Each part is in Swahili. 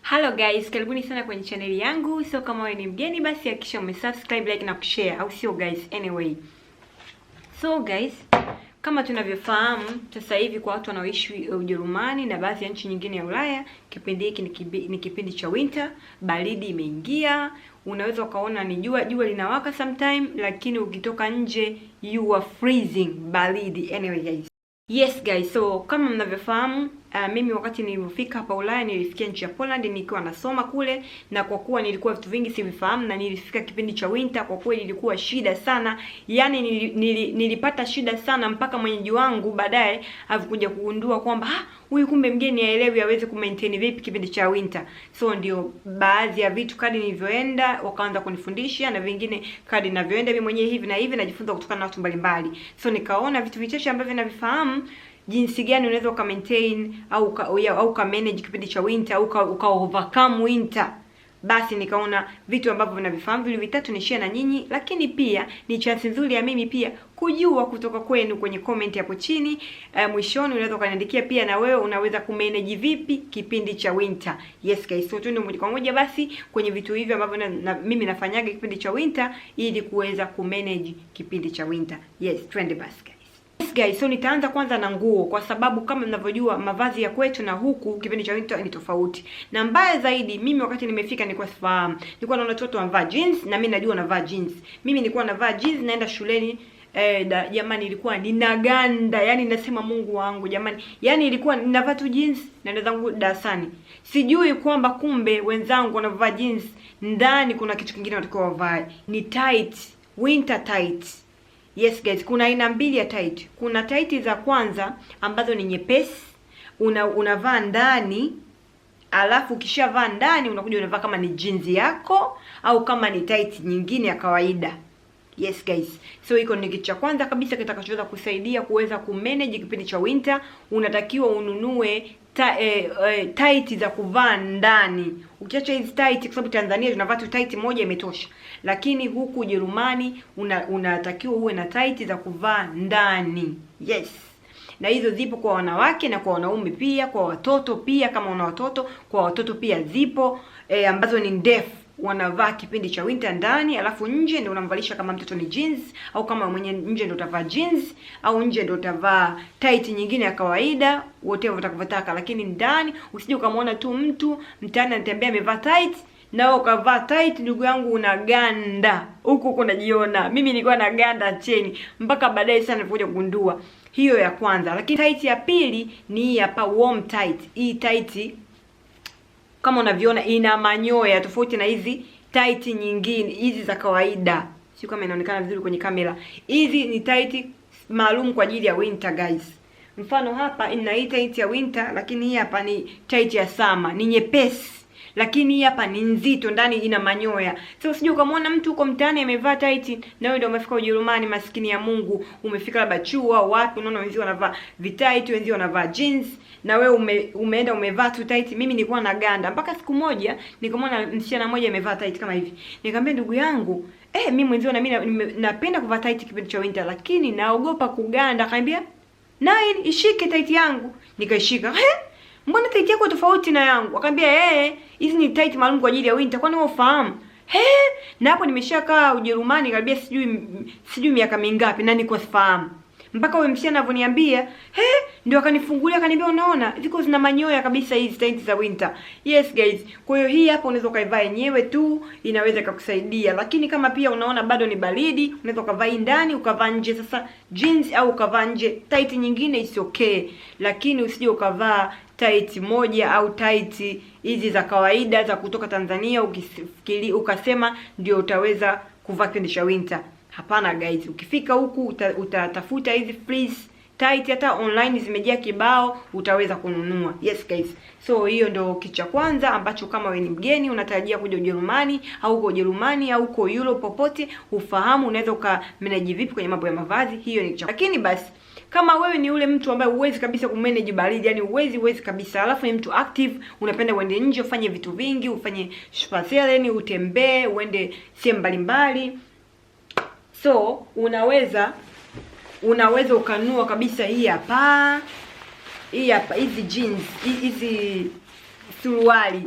Hello guys, karibuni sana kwenye channel yangu. So kama wewe ni mgeni basi hakikisha umesubscribe, like na kushare, au sio guys? Anyway. So guys, kama tunavyofahamu sasa hivi kwa watu wanaoishi Ujerumani na baadhi ya nchi nyingine ya Ulaya, kipindi hiki ni kipindi cha winter, baridi imeingia. Unaweza ukaona ni jua linawaka sometime, lakini ukitoka nje you are freezing, baridi. Anyway guys. Yes guys, so kama mnavyofahamu mimi wakati nilipofika hapa Ulaya nilifikia nchi ya Poland nikiwa nasoma kule, na kwa kuwa nilikuwa vitu vingi sivifahamu na nilifika kipindi cha winter, kwa kweli ilikuwa shida sana. Yaani nilipata shida sana mpaka mwenyeji wangu baadaye alikuja kugundua kwamba huyu kumbe mgeni haelewi aweze kumaintain vipi kipindi cha winter. So ndio baadhi ya vitu kadri nilivyoenda wakaanza kunifundisha, na vingine kadri ninavyoenda mimi mwenyewe hivi na hivi najifunza kutokana na watu mbalimbali. So nikaona vitu vichache ambavyo navifahamu, jinsi gani unaweza uka maintain au ka manage kipindi cha winter au uka overcome winter. Basi nikaona vitu ambavyo vinavifahamu vile vitatu ni share na nyinyi, lakini pia ni chance nzuri ya mimi pia kujua kutoka kwenu kwenye comment hapo chini. Mwishoni unaweza ukaniandikia pia na wewe unaweza kumanage vipi kipindi cha winter. Yes guys, so tuende moja kwa moja basi kwenye vitu hivi ambavyo mimi nafanyaga kipindi cha winter ili kuweza kumanage kipindi cha winter. Yes, twende basi guys. Yes guys, so nitaanza kwanza na nguo, kwa sababu kama mnavyojua mavazi ya kwetu na huku kipindi cha winter ni tofauti. Na mbaya zaidi, mimi wakati nimefika nilikuwa sifahamu. Nilikuwa naona watoto wanavaa jeans na mimi najua navaa jeans. Mimi nilikuwa navaa jeans naenda shuleni. Jamani ilikuwa ninaganda, yani nasema Mungu wangu jamani. Yani ilikuwa ninavaa tu jeans na nenda zangu darasani. Sijui kwamba kumbe wenzangu wanavaa jeans ndani kuna kitu kingine watakuwa wavae. Ni tight, winter tight. Yes guys, kuna aina mbili ya tight. Kuna tight za kwanza ambazo ni nyepesi, unavaa ndani, alafu ukishavaa ndani unakuja unavaa kama ni jeans yako au kama ni tight nyingine ya kawaida. Yes guys, so iko ni kitu cha kwanza kabisa kitakachoweza kusaidia kuweza kumanage kipindi cha winter. Unatakiwa ununue tight za kuvaa ndani. Ukiacha hizi tight, kwa sababu Tanzania tunavaa tu tight moja imetosha, lakini huku Ujerumani unatakiwa uwe na tight za kuvaa ndani. Yes, na hizo zipo kwa wanawake na kwa wanaume pia, kwa watoto pia. Kama una watoto, kwa watoto pia zipo ambazo ni ndefu, wanavaa kipindi cha winter ndani, alafu nje ndio unamvalisha. Kama mtoto ni jeans, au kama mwenye nje ndio utavaa jeans, au nje ndio utavaa tight nyingine ya kawaida, wote utakavyotaka. Lakini ndani usije ukamwona tu mtu mtaani anatembea amevaa tight na wewe ukavaa tight, ndugu yangu unaganda huko unajiona. Mimi nilikuwa na ganda cheni mpaka baadaye sana nilipokuja kugundua. Hiyo ya kwanza. Lakini tight ya pili ni hii hapa, warm tight. Hii tight kama unavyoona ina manyoya tofauti na hizi tight nyingine hizi za kawaida. Sio kama inaonekana vizuri kwenye kamera. Hizi ni tight maalum kwa ajili ya winter guys. Mfano hapa ina hii tight ya winter, lakini hii hapa ni tight ya summer, ni nyepesi. Lakini hii hapa ni nzito, ndani ina manyoya. So usije ukamwona mtu uko mtaani amevaa tight na wewe ndio umefika Ujerumani, maskini ya Mungu, umefika labda chuo au wapi, unaona wenzio wanavaa vitight, wenzio wanavaa jeans na wewe umeenda umevaa tu tight. Mimi nilikuwa na ganda mpaka siku moja nikamwona msichana mmoja amevaa tight kama hivi. Nikamwambia ndugu yangu, mimi mwenzio na mimi napenda kuvaa tight kipindi cha winter, lakini naogopa kuganda. Akaniambia, "Nai, ishike tight yangu." Nikaishika. Mbona tight yako tofauti na yangu? Akamwambia hizi ni tight maalum kwa ajili ya winter. Kwani wewe ufahamu? Na hapo nimeshakaa Ujerumani karibia sijui miaka mingapi na niko sifahamu. Mpaka wewe msichana anavoniambia, ndio akanifungulia akaniambia, unaona ziko zina manyoya kabisa hizi tight za winter. Yes guys, kwa hiyo hii hapa unaweza kaivaa yenyewe tu, inaweza kukusaidia. Lakini kama pia unaona bado ni baridi, unaweza kuvaa ndani, ukavaa nje sasa jeans, au ukavaa nje tight nyingine, is okay. Lakini usije ukavaa tight moja au tight hizi za kawaida za kutoka Tanzania ukifikiri ukasema ndio utaweza kuvaa kipindi cha winter. Hapana guys, ukifika huku utatafuta hizi fleece tight, hata online zimejaa kibao, utaweza kununua. Yes guys, so hiyo ndio kitu cha kwanza ambacho kama wewe ni mgeni unatarajia kuja Ujerumani au uko Ujerumani au uko Europe popote, ufahamu unaweza ukamanage vipi kwenye mambo ya mavazi. Hiyo ni kitu. Lakini basi kama wewe ni ule mtu ambaye huwezi kabisa kumanage baridi, yani huwezi kabisa, alafu ni mtu active, unapenda uende nje ufanye vitu vingi, ufanye spazieren, utembee, uende sehemu mbalimbali, so unaweza ukanunua kabisa hii hapa hizi jeans, hizi suruali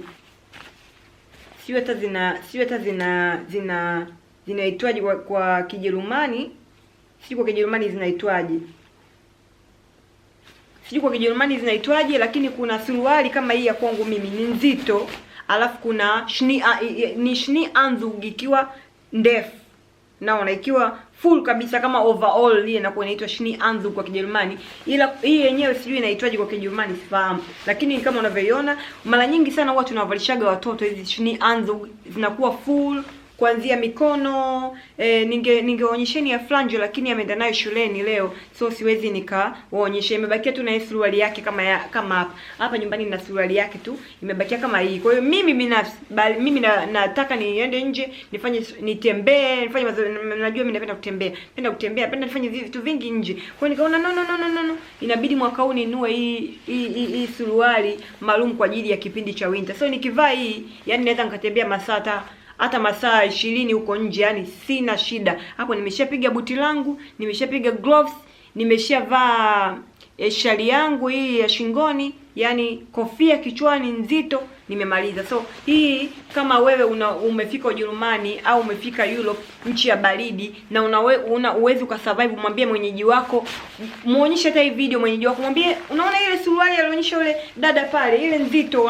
sio hata zinaitwaje kwa Kijerumani. Sijui kwa Kijerumani zinaitwaje. Lakini kuna suruali kama hii ya kwangu mimi ni nzito, alafu kuna Schneeanzug ikiwa ndefu. Naona ikiwa full kabisa kama overall, ile inakuwa inaitwa Schneeanzug kwa Kijerumani. Ila hii yenyewe sijui inaitwaje kwa Kijerumani, sifahamu. Lakini kama unavyoiona, mara nyingi sana huwa tunawavalishaga watoto hizi Schneeanzug, zinakuwa full kuanzia mikono. Ningeonyesheni ya flange, lakini ameenda nayo shuleni leo, so siwezi nikawaonyesha. Imebakia tu na suruali yake kama hapa nyumbani na suruali yake tu imebakia kama hii. Kwa hiyo mimi binafsi, mimi nataka niende nje, nitembee, nifanye mazoezi. Najua mimi napenda kutembea, napenda nifanye vitu vingi nje. Kwa hiyo nikaona no, inabidi mwaka huu ninunue hii suruali maalum kwa ajili ya kipindi cha winter. So nikivaa hii, yani naweza nikatembea hata masaa 20 huko nje, yani sina shida. Hapo nimeshapiga buti langu, nimeshapiga gloves, nimeshavaa shali yangu hii ya shingoni, yani kofia kichwani nzito, nimemaliza. So hii kama wewe umefika Ujerumani au umefika Europe, nchi ya baridi, na una uwezo ukasurvive, mwambie mwenyeji wako, muonyeshe hata hii video mwenyeji wako, mwambie unaona ile suruali alionyesha yule dada pale, ile nzito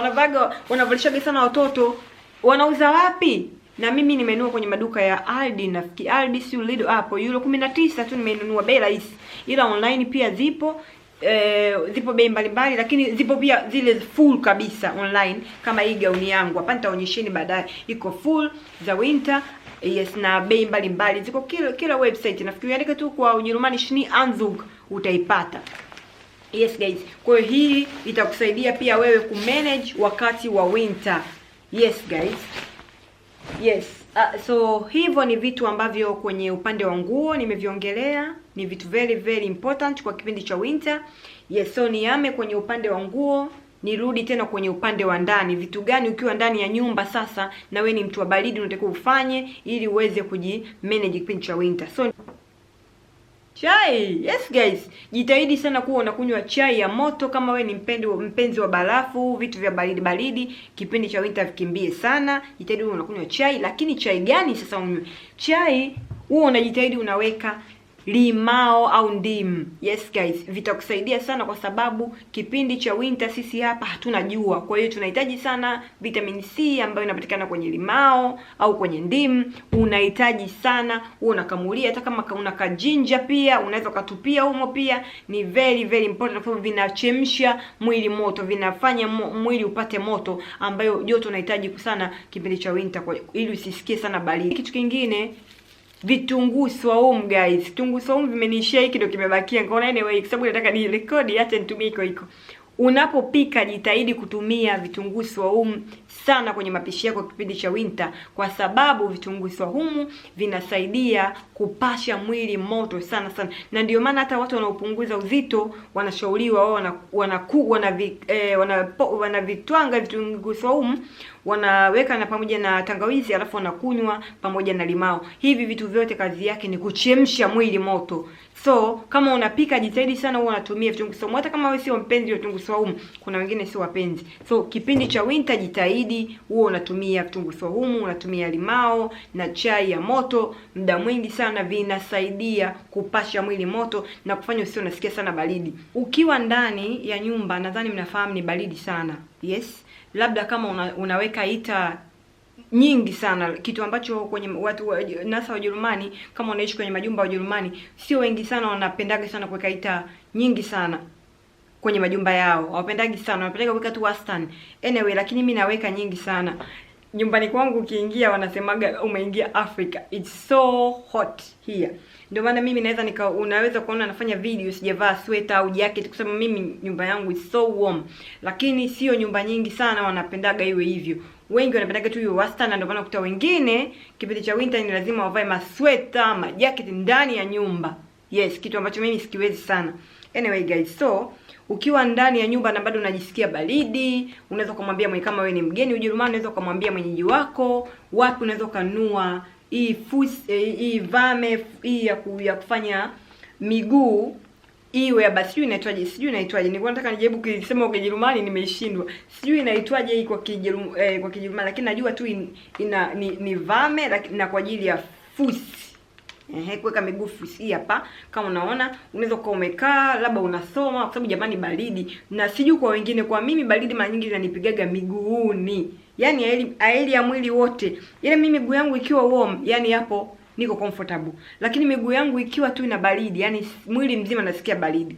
wanavalishaga sana watoto, wanauza wapi? Na mimi nimenunua kwenye maduka ya Aldi, nafikiri Aldi si Lidl hapo, euro 19 tu nimenunua, bei rahisi. Ila online pia zipo bei mbalimbali, lakini zipo pia zile full kabisa online, kama hii gauni yangu hapa, nitaonyesheni baadaye, iko full za winter. Yes, na bei mbalimbali ziko kila website. Nafikiri andika tu kwa Ujerumani Schneeanzug utaipata. Yes guys, kwa hiyo hii itakusaidia pia wewe kumanage wakati wa winter. Yes guys. Yes, so hivyo ni vitu ambavyo kwenye upande wa nguo nimeviongelea, ni vitu very important kwa kipindi cha winter. Yes, so niame kwenye upande wa nguo, nirudi tena kwenye upande wa ndani. Vitu gani ukiwa ndani ya nyumba sasa na wewe ni mtu wa baridi unatakiwa ufanye ili uweze kujimanage kipindi cha winter. So chai, yes guys, jitahidi sana kuwa unakunywa chai ya moto. Kama we ni mpenzi wa barafu, vitu vya baridi, kipindi cha winter vikimbie sana. Jitahidi unakunywa chai, lakini chai gani sasa unywe? Chai huo unajitahidi unaweka limao au ndimu. Yes guys, vitakusaidia sana kwa sababu kipindi cha winter sisi hapa hatuna jua. Kwa hiyo tunahitaji sana vitamin C ambayo inapatikana kwenye limao au kwenye ndimu. Unahitaji sana, unakamulia, hata kama una kajinja pia unaweza kutupia humo pia. Ni very important kwa sababu vinachemsha mwili moto, vinafanya mwili upate moto ambayo joto unahitaji sana kipindi cha winter ili usisikie sana baridi. Kitu kingine, vitunguu swaumu guys. Vitunguu swaumu vimeniishia, hiki ndio kimebakia. Ngaona anyway, kwa sababu nataka ni record hata nitumie iko. Unapopika jitahidi kutumia vitunguu swaumu sana kwenye mapishi yako kipindi cha winter, kwa sababu vitunguu swaumu vinasaidia kupasha mwili moto sana. Na ndio maana hata watu wanaopunguza uzito wanashauriwa wao wanavitwanga vitunguu swaumu, wanaweka na pamoja na tangawizi, alafu wanakunywa pamoja na limao. Hivi vitu vyote kazi yake ni kuchemsha mwili moto. So kama unapika jitahidi sana uwe unatumia vitunguu swaumu. Hata kama wewe sio mpenzi wa vitunguu swaumu, kuna wengine sio wapenzi. So kipindi cha winter jitahidi uwe unatumia vitunguu swaumu, unatumia limao na chai ya moto. Muda mwingi sana vinasaidia kupasha mwili moto na kufanya usio unasikia sana baridi. Ukiwa ndani ya nyumba, nadhani mnafahamu ni baridi sana. Yes, labda kama unaweka hita nyingi sana, kitu ambacho kwenye watu nasa wa Ujerumani, kama unaishi kwenye majumba ya Ujerumani, sio wengi sana wanapendaga sana kuweka hita nyingi sana kwenye majumba yao. Hawapendagi sana, wanapenda kuweka tu wastani. Anyway, lakini mimi naweka nyingi sana. Nyumbani kwangu ukiingia wanasemaga umeingia Africa. It's so hot here. Ndio maana mimi unaweza kuona nafanya video sijavaa sweater au jacket kwa sababu mimi nyumba yangu is so warm. Lakini sio nyumba nyingi sana wanapendaga iwe hivyo. Wengi wanapendaga tu hiyo wastani, ndio maana kuta wengine kipindi cha winter ni lazima wavae masweater, majacket ndani ya nyumba. Yes, kitu ambacho mimi sikiwezi sana. Anyway guys, so ukiwa ndani ya nyumba na bado unajisikia baridi, unaweza kumwambia kama wewe ni mgeni Ujerumani, unaweza kumwambia mwenyeji wako, wapi unaweza kununua hii vame hii ya kufanya miguu iwe basi sijui inaitwaje. Nilikuwa nataka nijaribu kusema kwa Kijerumani nimeishindwa. Sijui inaitwaje hii kwa Kijerumani, lakini najua tu ni vame na kwa ajili ya fusi. Kuweka miguu fusi hapa. Kama unaona unaweza kuwa umekaa labda unasoma, kwa sababu jamani baridi. Na sijui kwa wengine, kwa mimi baridi mara nyingi inanipigaga miguuni. Yaani aili ya mwili wote. Ile mimi miguu yangu ikiwa warm, yani hapo niko comfortable. Lakini miguu yangu ikiwa tu ina baridi, yani mwili mzima nasikia baridi.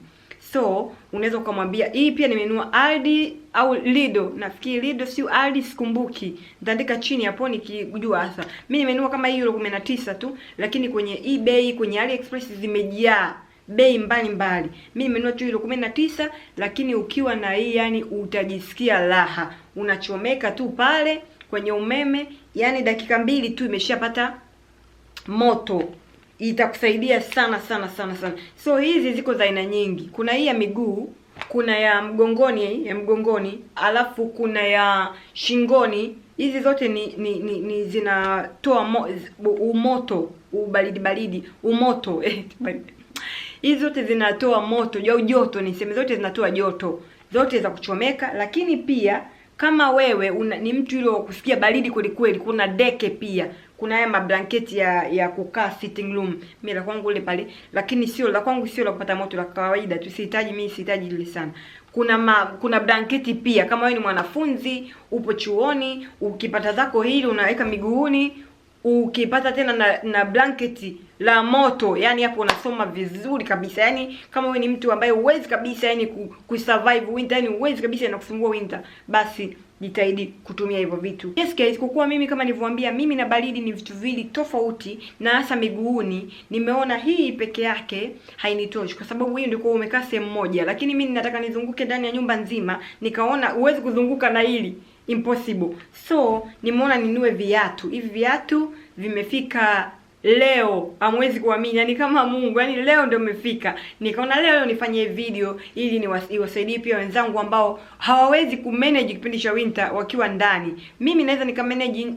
So, unaweza kumwambia, hii pia nimenunua Aldi au Lido. Nafikiri Lido sio Aldi, sikumbuki. Nitaandika chini hapo nikijua hasa. Mimi nimenunua kama hiyo €19 tu, lakini kwenye eBay, kwenye AliExpress zimejaa bei mbalimbali. Mimi nimenunua tu €19, lakini ukiwa na hii yani utajisikia raha. Unachomeka tu pale kwenye umeme, yani dakika 2 tu imeshapata moto. Itakusaidia sana. So hizi ziko za aina nyingi. Kuna hii ya miguu, kuna ya mgongoni, alafu kuna ya shingoni. Hizi zote ni zinatoa umoto, ubaridi, umoto. Hizi zote zinatoa moto, joto, niseme zote zinatoa joto. Zote za kuchomeka, lakini pia kama wewe ni mtu yule wa kusikia baridi kweli, kuna deke pia. Kuna haya mablanketi ya kukaa sitting room. Mimi la kwangu ile pale, lakini sio la kwangu, sio la kupata moto, la kawaida tu. Sihitaji ile sana. Kuna blanketi pia kama wewe ni mwanafunzi, upo chuoni, ukipata zako hili unaweka miguuni, ukipata tena na blanketi la moto, yani hapo unasoma vizuri kabisa. Yani kama wewe ni mtu ambaye huwezi kabisa yani kusurvive winter, yani huwezi kabisa na kusumbua winter, basi jitahidi kutumia hivyo vitu. Yes guys, kwa kuwa mimi kama nilivyowaambia, mimi na baridi ni vitu viwili tofauti, na hasa miguuni nimeona hii peke yake hainitoshi, kwa sababu hiyo ndio kwa umekaa sehemu moja, lakini mimi ninataka nizunguke ndani ya nyumba nzima. Nikaona huwezi kuzunguka na hili, impossible. So nimeona ninunue viatu. Hivi viatu vimefika leo, hamwezi kuamini, yani kama Mungu, yani leo ndio umefika. Nikaona leo nifanye video ili niwasaidie pia wenzangu ambao hawawezi kumanage kipindi cha winter wakiwa ndani. Mimi naweza nikamanage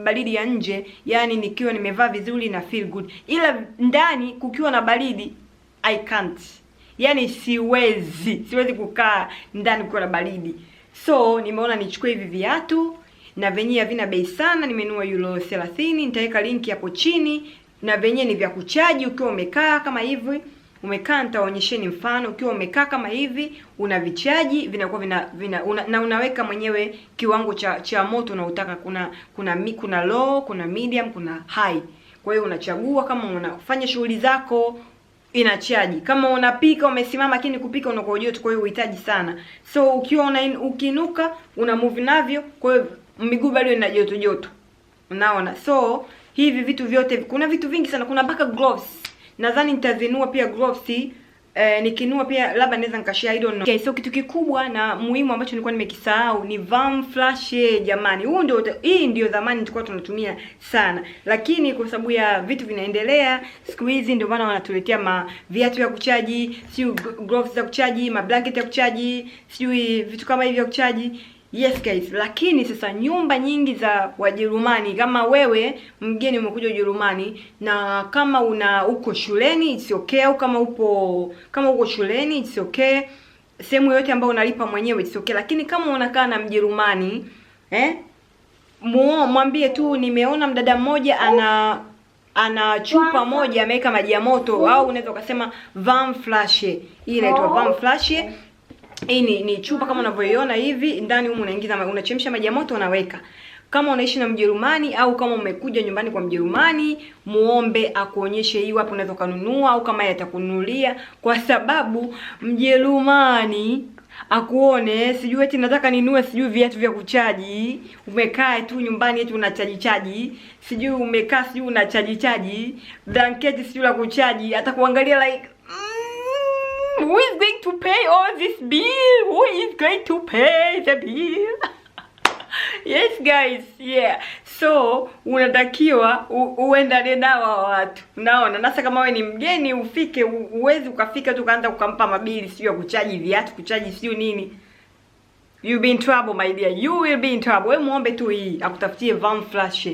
baridi ya nje, yani nikiwa nimevaa vizuri na feel good, ila ndani kukiwa na baridi I can't. Yani siwezi kukaa ndani kukiwa na baridi. So nimeona nichukue hivi viatu, na venye havina bei sana, nimenunua €30. Nitaweka linki hapo chini. Na venye ni vya kuchaji. Ukiwa umekaa kama hivi, nitaonyesheni mfano. Ukiwa umekaa kama hivi, unavichaji, vinakuwa na unaweka mwenyewe kiwango cha moto unaotaka. Kuna low, kuna medium, kuna high. Kwa hiyo unachagua kama unafanya shughuli zako inachaji. Kama unapika umesimama, lakini kupika unakuwa joto, kwa hiyo uhitaji sana. So ukiwa ukinuka una move navyo, kwa hiyo miguu bado ina joto. Unaona? So hivi vitu vyote, kuna vitu vingi sana, kuna mpaka gloves. Nadhani nitazinua pia gloves. Nikinua pia labda naweza nikashare, I don't know. Okay, so kitu kikubwa na muhimu ambacho nilikuwa nimekisahau ni vam flash jamani. Hii ndio zamani tulikuwa tunatumia sana. Lakini kwa sababu ya vitu vinaendelea siku hizi, ndio maana wanatuletea viatu vya kuchaji, sio gloves za kuchaji, blanket ya kuchaji, sio vitu kama hivyo vya kuchaji. Yes guys, lakini sasa nyumba nyingi za Wajerumani, kama wewe mgeni umekuja Ujerumani na kama uko shuleni it's okay, au kama uko shuleni it's okay, sehemu yote ambayo unalipa mwenyewe it's okay. Lakini kama unakaa na Mjerumani, mwambie tu nimeona mdada mmoja ana chupa moja ameweka maji ya moto, au unaweza ukasema warm flash. Hii inaitwa warm flash. Hii ni chupa kama unavyoiona hivi, ndani humu unaingiza, unachemsha maji ya moto unaweka. Kama unaishi na Mjerumani au kama umekuja nyumbani kwa Mjerumani, muombe akuonyeshe hii wapi unaweza kununua, au kama yeye atakununulia, kwa sababu Mjerumani akuone sijui eti nataka ninunue sijui viatu vya kuchaji, umekaa tu nyumbani eti unachaji, sijui umekaa sijui unachaji, blanketi sijui la kuchaji, atakuangalia like who is going to pay all this bill? Who is going to pay the bill? Yes guys, yeah. So unatakiwa uendane nao watu. Unaona? Nasa kama wewe ni mgeni ufike, uwezi ukafika tu kaanza kukampa mabili sio ya kuchaji viatu, kuchaji sio nini. You be in trouble my dear. You will be in trouble. Wewe muombe tu hii akutafutie warm flash.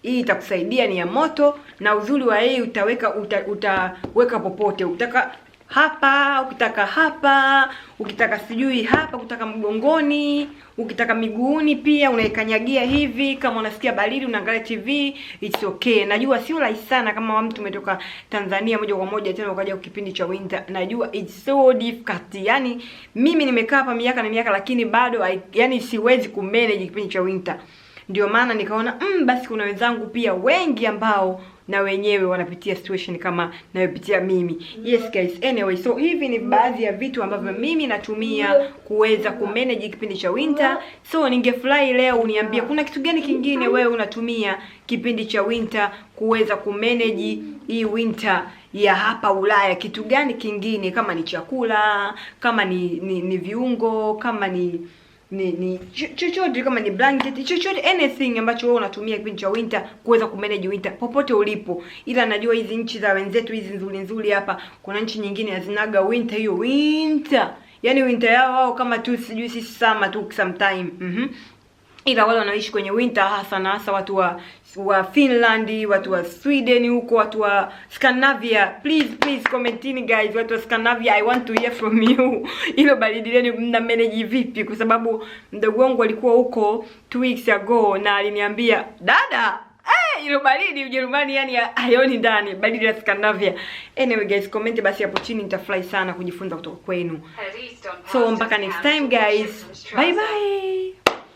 Hii itakusaidia, ni ya moto, na uzuri wa hii utaweka popote. Ukitaka hapa, ukitaka hapa, ukitaka sijui hapa, ukitaka mgongoni, ukitaka miguuni pia unaikanyagia hivi. Kama unasikia baridi unaangalia TV, it's okay. Najua sio rahisi sana kama mtu umetoka Tanzania moja kwa moja tena ukaja kwa kipindi cha winter. Najua it's so difficult. Yani mimi nimekaa hapa miaka na miaka lakini bado yani siwezi kumanage kipindi cha winter. Ndio maana nikaona basi kuna wenzangu pia wengi ambao na wenyewe wanapitia situation kama nayopitia mimi. Yes guys, anyway, so hivi ni baadhi ya vitu ambavyo mimi natumia kuweza kumanage kipindi cha winter. So ningefurahi leo uniambie kuna kitu gani kingine wewe unatumia kipindi cha winter kuweza kumanage hii winter ya hapa Ulaya. Kitu gani kingine, kama ni chakula, kama ni viungo, kama ni chochote, kama ni blanket, chochote, anything ambacho wewe unatumia kipindi cha winter kuweza kumanage winter popote ulipo. Ila najua hizi nchi za wenzetu hizi nzuri hapa, kuna nchi nyingine hazinaga winter hiyo winter. Yani winter yao wao kama tu sijui sisi summer tu sometime. Ila wale wanaishi kwenye winter hasa na hasa watu wa Finland, watu wa Sweden huko, watu wa Scandinavia. Please commentini guys, watu wa Scandinavia, I want to hear from you. Hilo baridi lenu mna manage vipi? Kwa sababu mdogo wangu alikuwa huko 2 weeks ago na aliniambia, "Dada, hilo baridi Ujerumani yani haioni ndani, baridi la Scandinavia." Anyway guys, comment basi hapo chini, nitafurahi sana kujifunza kutoka kwenu. So mpaka next time guys. Bye bye.